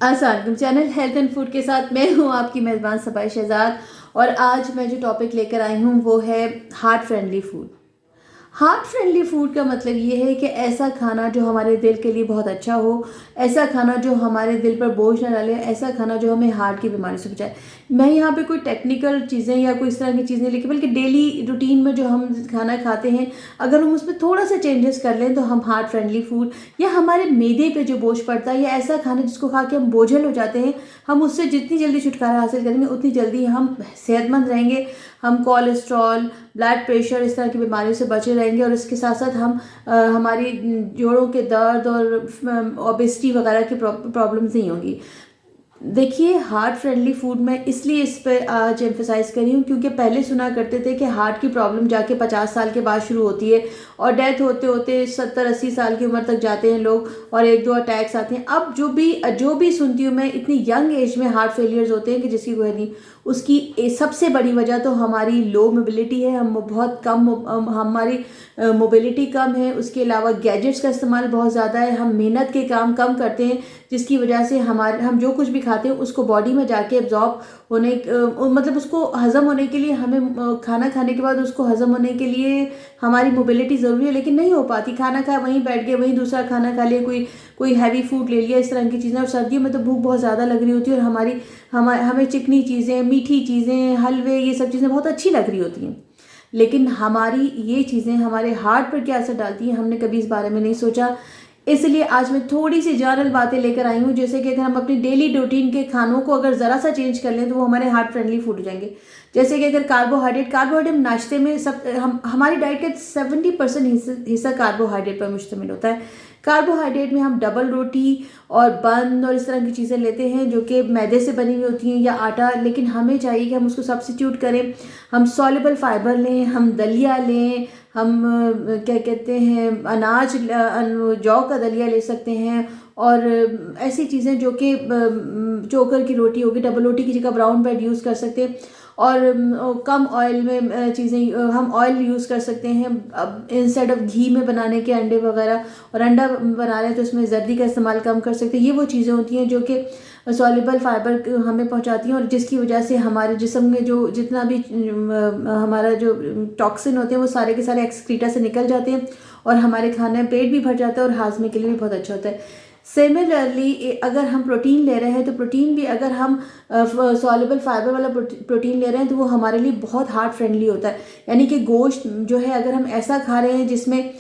अस्सलाम channel health and food के साथ मैं हूँ आपकी मेज़बान सबाई शहजाद। और आज मैं जो टॉपिक लेकर आई हूँ वो है heart friendly food. Heart friendly food का मतलब ये है कि ऐसा खाना जो हमारे दिल के लिए बहुत अच्छा हो, ऐसा खाना जो हमारे दिल पर बोझ न डाले, ऐसा खाना जो हमें हार्ट की बीमारी से बचाए। मैं यहाँ पे कोई टेक्निकल चीज़ें या कोई इस तरह की चीज़ नहीं लिखी, बल्कि डेली रूटीन में जो हम खाना खाते हैं अगर हम उसमें थोड़ा सा चेंजेस कर लें तो हम हार्ट फ्रेंडली फूड, या हमारे मैदे पे जो बोझ पड़ता है या ऐसा खाना जिसको खा के हम बोझल हो जाते हैं, हम उससे जितनी जल्दी छुटकारा हासिल करेंगे उतनी जल्दी हम सेहतमंद रहेंगे। हम कोलेस्ट्रॉल, ब्लड प्रेशर, इस तरह की बीमारियों से बचे रहेंगे। और इसके साथ साथ हम हमारी जोड़ों के दर्द और ओबेसिटी वगैरह की प्रॉब्लम्स नहीं होंगी। देखिए, हार्ट फ्रेंडली फूड में इसलिए इस पर आज एम्फेसाइज कर रही हूँ क्योंकि पहले सुना करते थे कि हार्ट की प्रॉब्लम जाके 50 साल के बाद शुरू होती है और डेथ होते होते 70-80 साल की उम्र तक जाते हैं लोग, और एक दो अटैक्स आते हैं। अब जो भी सुनती हूँ मैं, इतनी यंग एज में हार्ट फेलियर्स होते हैं कि जिसकी कोई नहीं। उसकी सबसे बड़ी वजह तो हमारी लो मोबिलिटी है। हम बहुत कम हमारी मोबिलिटी कम है। उसके अलावा गैजेट्स का इस्तेमाल बहुत ज़्यादा है। हम मेहनत के काम कम करते हैं जिसकी वजह से हम जो कुछ भी खाते हैं उसको बॉडी में जाके एब्जॉर्ब होने, मतलब उसको हज़म होने के लिए हमें खाना खाने के बाद उसको हज़म होने के लिए हमारी मोबिलिटी ज़रूरी है, लेकिन नहीं हो पाती। खाना खाया वहीं बैठ गए, वहीं दूसरा खाना खा लिया, कोई हैवी फूड ले लिया, इस तरह की चीज़ें। और सर्दियों में तो भूख बहुत ज़्यादा लग रही होती है और हमें चिकनी चीज़ें, मीठी चीज़ें, हलवे, ये सब चीज़ें बहुत अच्छी लग रही होती हैं। लेकिन हमारी ये चीज़ें हमारे हार्ट पर क्या असर डालती हैं, हमने कभी इस बारे में नहीं सोचा। इसलिए आज मैं थोड़ी सी जनरल बातें लेकर आई हूँ, जैसे कि अगर हम अपनी डेली रूटीन के खानों को अगर ज़रा सा चेंज कर लें तो वो हमारे हार्ट फ्रेंडली फूड हो जाएंगे। जैसे कि अगर कार्बोहाइड्रेट नाश्ते में हमारी डाइट का 70% हिस्सा कार्बोहाइड्रेट पर मुश्तमिल होता है। कार्बोहाइड्रेट में हम डबल रोटी और बन और इस तरह की चीज़ें लेते हैं जो कि मैदे से बनी हुई होती हैं या आटा, लेकिन हमें चाहिए कि हम उसको सब्स्टिट्यूट करें। हम सॉल्युबल फाइबर लें, हम दलिया लें, हम क्या कहते हैं जौ का दलिया ले सकते हैं। और ऐसी चीज़ें जो कि चोकर की रोटी होगी, डबल रोटी की जगह ब्राउन ब्रेड यूज़ कर सकते हैं। और कम ऑयल में चीज़ें हम ऑयल यूज़ कर सकते हैं अब इंस्टेड ऑफ घी में बनाने के, अंडे वगैरह। और अंडा बना रहे हैं तो उसमें जर्दी का इस्तेमाल कम कर सकते हैं। ये वो चीज़ें होती हैं जो कि सॉल्युबल फाइबर हमें पहुंचाती हैं और जिसकी वजह से हमारे जिस्म में जो जितना भी हमारा जो टॉक्सिन होते हैं वो सारे के सारे एक्सक्रीटा से निकल जाते हैं और हमारे खाने पेट भी भर जाता है और हाजमे के लिए भी बहुत अच्छा होता है। सिमिलरली अगर हम प्रोटीन ले रहे हैं तो प्रोटीन भी अगर हम सॉल्युबल फाइबर वाला प्रोटीन ले रहे हैं तो वो हमारे लिए बहुत हार्ट फ्रेंडली होता है। यानी कि गोश्त जो है अगर हम ऐसा खा रहे हैं जिसमें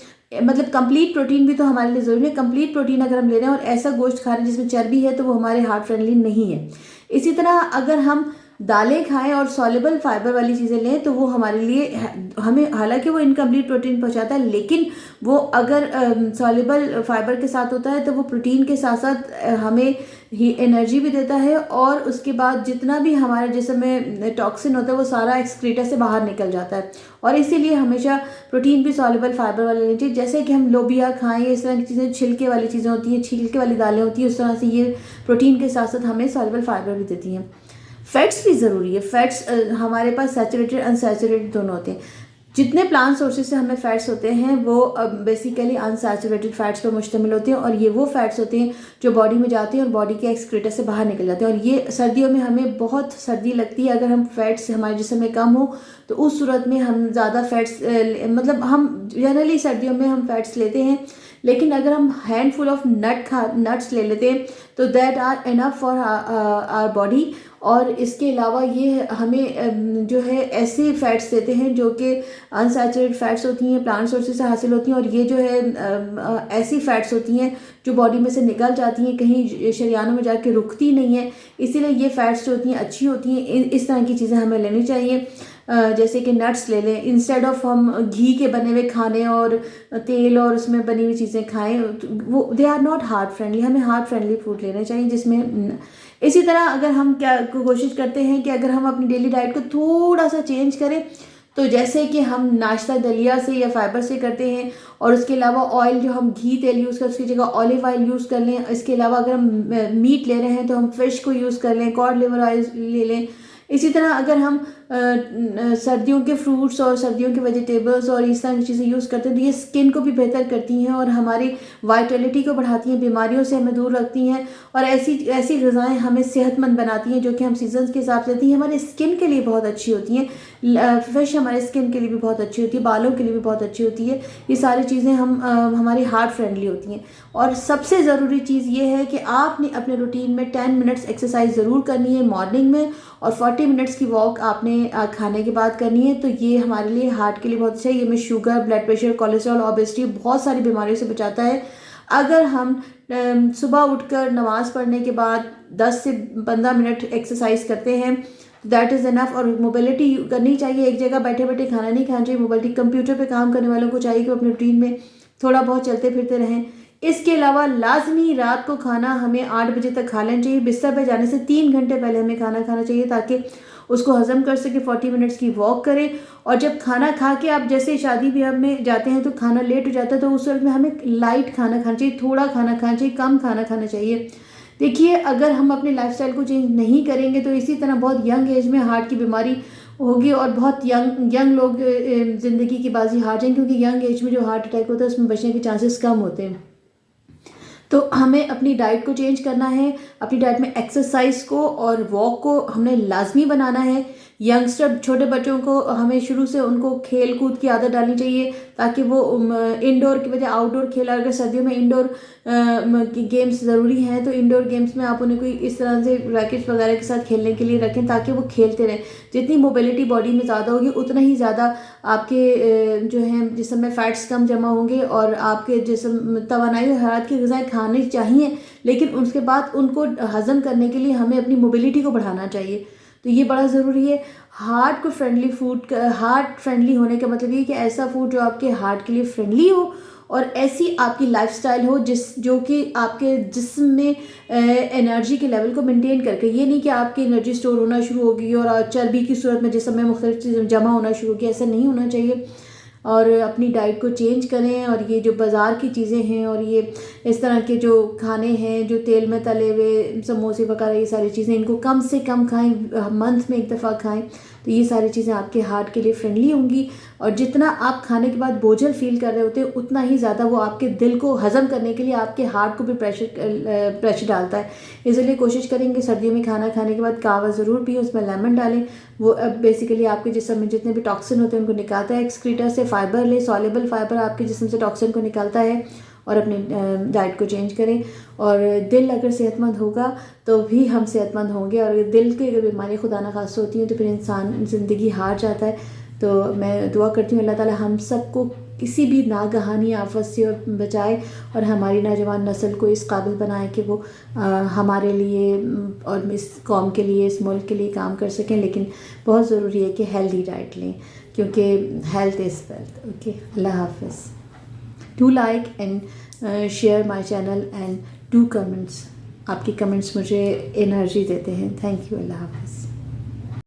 मतलब कंप्लीट प्रोटीन भी तो हमारे लिए ज़रूरी है। कंप्लीट प्रोटीन अगर हम ले रहे हैं और ऐसा गोश्त खा रहे हैं जिसमें चर्बी है तो वो हमारे हार्ट फ्रेंडली नहीं है। इसी तरह अगर हम दालें खाएं और सॉल्युबल फाइबर वाली चीज़ें लें तो वो हमारे लिए हमें, हालांकि वो इनकम्प्लीट प्रोटीन पहुंचाता है, लेकिन वो अगर सॉल्युबल फाइबर के साथ होता है तो वो प्रोटीन के साथ साथ हमें ही एनर्जी भी देता है। और उसके बाद जितना भी हमारे जिस्म में टॉक्सिन होता है वो सारा एक्सक्रीटा से बाहर निकल जाता है। और इसीलिए हमेशा प्रोटीन भी सॉल्युबल फाइबर वाले लेनी चाहिए। जैसे कि हम लोबिया खाएं, इस तरह की चीज़ें, छिलके वाली चीज़ें होती हैं, छिलके वाली दालें होती हैं, उस तरह से ये प्रोटीन के साथ साथ हमें सॉल्युबल फाइबर भी देती हैं। फैट्स भी ज़रूरी है। फैट्स हमारे पास सैचुरेटेड अनसैचुरेटेड दोनों होते हैं। जितने प्लांट सोर्सेज से हमें फैट्स होते हैं वो बेसिकली अनसैचुरेटेड फैट्स पर मुश्तमिल होते हैं और ये वो फैट्स होते हैं जो बॉडी में जाते हैं और बॉडी के एक्सक्रीटा से बाहर निकल जाते हैं। और ये सर्दियों में हमें बहुत सर्दी लगती है, अगर हम फैट्स हमारे जिस्म में कम हो तो उस सूरत में हम ज़्यादा फैट्स मतलब हम जनरली सर्दियों में हम फैट्स लेते हैं। लेकिन अगर हम हैंडफुल ऑफ नट्स ले लेते हैं तो that are enough for our body. और इसके अलावा ये हमें जो है ऐसे फैट्स देते हैं जो कि अनसैचुरेटेड फैट्स होती हैं, प्लांट सोर्सेज से हासिल होती हैं। और ये जो है ऐसी फैट्स होती हैं जो बॉडी में से निकल जाती हैं, कहीं शरीयानों में जाके रुकती नहीं है। इसीलिए ये फैट्स जो होती हैं अच्छी होती हैं। इस तरह की चीज़ें हमें लेनी चाहिए। जैसे कि नट्स ले लें इंस्टेड ऑफ हम घी के बने हुए खाने और तेल और उसमें बनी हुई चीज़ें खाएं, वो they are not heart friendly. हमें हार्ट फ्रेंडली फूड लेने चाहिए जिसमें इसी तरह अगर हम क्या कोशिश करते हैं कि अगर हम अपनी डेली डाइट को थोड़ा सा चेंज करें तो जैसे कि हम नाश्ता दलिया से या फाइबर से करते हैं और उसके अलावा ऑयल जो हम घी तेल यूज़ कर उसकी जगह ऑलिव ऑयल यूज़ कर लें। इसके अलावा अगर हम मीट ले रहे हैं तो हम फिश को यूज़ कर लें, कॉड लिवर ऑयल ले लें। इसी तरह अगर हम सर्दियों के फ्रूट्स और सर्दियों के वेजिटेबल्स और इस तरह की चीज़ें यूज़ करते हैं तो ये स्किन को भी बेहतर करती हैं और हमारी वाइटलिटी को बढ़ाती हैं, बीमारियों से हमें दूर रखती हैं और ऐसी ऐसी ग़िज़ाएँ हमें सेहतमंद बनाती हैं जो कि हम सीजन्स के हिसाब से लेती हैं, हमारे स्किन के लिए बहुत अच्छी होती हैं। फ़िश हमारे स्किन के लिए भी बहुत अच्छी होती है, बालों के लिए भी बहुत अच्छी होती है। ये सारी चीज़ें हमारी हार्ट फ्रेंडली होती हैं। और सबसे ज़रूरी चीज़ ये है कि आपने अपने रूटीन में 10 मिनट्स एक्सरसाइज ज़रूर करनी है मॉर्निंग में और 40 मिनट्स की वॉक आपने खाने के बाद करनी है। तो ये हमारे लिए हार्ट के लिए बहुत अच्छा है। ये में sugar, blood pressure, cholesterol, obesity बहुत सारी बीमारियों से बचाता है। अगर हम सुबह उठकर नमाज़ पढ़ने के बाद 10 से 15 मिनट एक्सरसाइज करते हैं दैट इज़ इनफ। और मोबिलिटी करनी चाहिए, एक जगह बैठे बैठे खाना नहीं खाना चाहिए। मोबिलिटी कंप्यूटर पे काम करने वालों को चाहिए कि अपने रूटीन में थोड़ा बहुत चलते फिरते रहें। इसके अलावा लाजमी रात को खाना हमें 8 बजे तक खा लेना चाहिए। बिस्तर पर जाने से 3 घंटे पहले हमें खाना खाना चाहिए ताकि उसको हजम कर सके। 40 मिनट्स की वॉक करें और जब खाना खा के आप जैसे शादी ब्याह में जाते हैं तो खाना लेट हो जाता है तो उस वक्त में हमें लाइट खाना खाना चाहिए, थोड़ा खाना खाना चाहिए, कम खाना खाना चाहिए। देखिए, अगर हम अपने लाइफस्टाइल को चेंज नहीं करेंगे तो इसी तरह बहुत यंग एज में हार्ट की बीमारी होगी और बहुत यंग लोग ज़िंदगी की बाजी हार जाएंगे क्योंकि यंग एज में जो हार्ट अटैक होता है उसमें बचने के चांसेस कम होते हैं। तो हमें अपनी डाइट को चेंज करना है, अपनी डाइट में एक्सरसाइज को और वॉक को हमने लाजमी बनाना है। यंगस्टर छोटे बच्चों को हमें शुरू से उनको खेल कूद की आदत डालनी चाहिए ताकि वो इंडोर की बजाय आउटडोर खेल। अगर सर्दियों में इंडोर गेम्स ज़रूरी हैं तो इंडोर गेम्स में आप उन्हें कोई इस तरह से रैकेट्स वगैरह के साथ खेलने के लिए रखें ताकि वो खेलते रहें। जितनी मोबिलिटी बॉडी में ज़्यादा होगी उतना ही ज़्यादा आपके जो हैं जिस्म में फ़ैट्स कम जमा होंगे और आपके जिस्म तवानाई और हरारत की ग़िज़ाएँ खानी चाहिए, लेकिन उसके बाद उनको हज़म करने के लिए हमें अपनी मोबिलिटी को बढ़ाना चाहिए। तो ये बड़ा ज़रूरी है। हार्ट को फ्रेंडली फूड, हार्ट फ्रेंडली होने का मतलब ये है कि ऐसा फूड जो आपके हार्ट के लिए फ्रेंडली हो और ऐसी आपकी लाइफस्टाइल हो जो कि आपके जिस्म में एनर्जी के लेवल को मेंटेन करके, ये नहीं कि आपकी एनर्जी स्टोर होना शुरू होगी और चर्बी की सूरत में जिस्म में मुख्तलिफ चीज़ें जमा होना शुरू होगी, ऐसा नहीं होना चाहिए। और अपनी डाइट को चेंज करें और ये जो बाज़ार की चीज़ें हैं और ये इस तरह के जो खाने हैं जो तेल में तले हुए समोसे वगैरह ये सारी चीज़ें इनको कम से कम खाएं, मंथ में एक दफ़ा खाएं। तो ये सारी चीज़ें आपके हार्ट के लिए फ्रेंडली होंगी और जितना आप खाने के बाद बोझल फील कर रहे होते हैं उतना ही ज़्यादा वो आपके दिल को हज़म करने के लिए आपके हार्ट को भी प्रेशर डालता है। इसलिए कोशिश करेंगे सर्दियों में खाना खाने के बाद कावा ज़रूर पिए, उसमें लेमन डालें। वो बेसिकली आपके जिस्म में जितने भी टॉक्सिन होते हैं उनको निकालता है। एक्सक्रीटर से फाइबर ले, सॉल्युबल फाइबर आपके जिस्म से टॉक्सिन को निकालता है। और अपनी डाइट को चेंज करें और दिल अगर सेहतमंद होगा तो भी हम सेहतमंद होंगे। और दिल की अगर बीमारी खुदा न खास्ता होती हैं तो फिर इंसान ज़िंदगी हार जाता है। तो मैं दुआ करती हूँ अल्लाह ताला हम सबको किसी भी नागहानी आफत से बचाए और हमारी नौजवान नस्ल को इस काबिल बनाए कि वो हमारे लिए और इस कौम के लिए, इस मुल्क के लिए काम कर सकें। लेकिन बहुत ज़रूरी है कि हेल्दी डाइट लें क्योंकि हेल्थ इज़ वेल्थ। ओके, अल्लाह हाफ़िज़। Do like and share my channel and do comments. आपकी कमेंट्स मुझे एनर्जी देते हैं। Thank you. अल्लाह हाफ़िज़।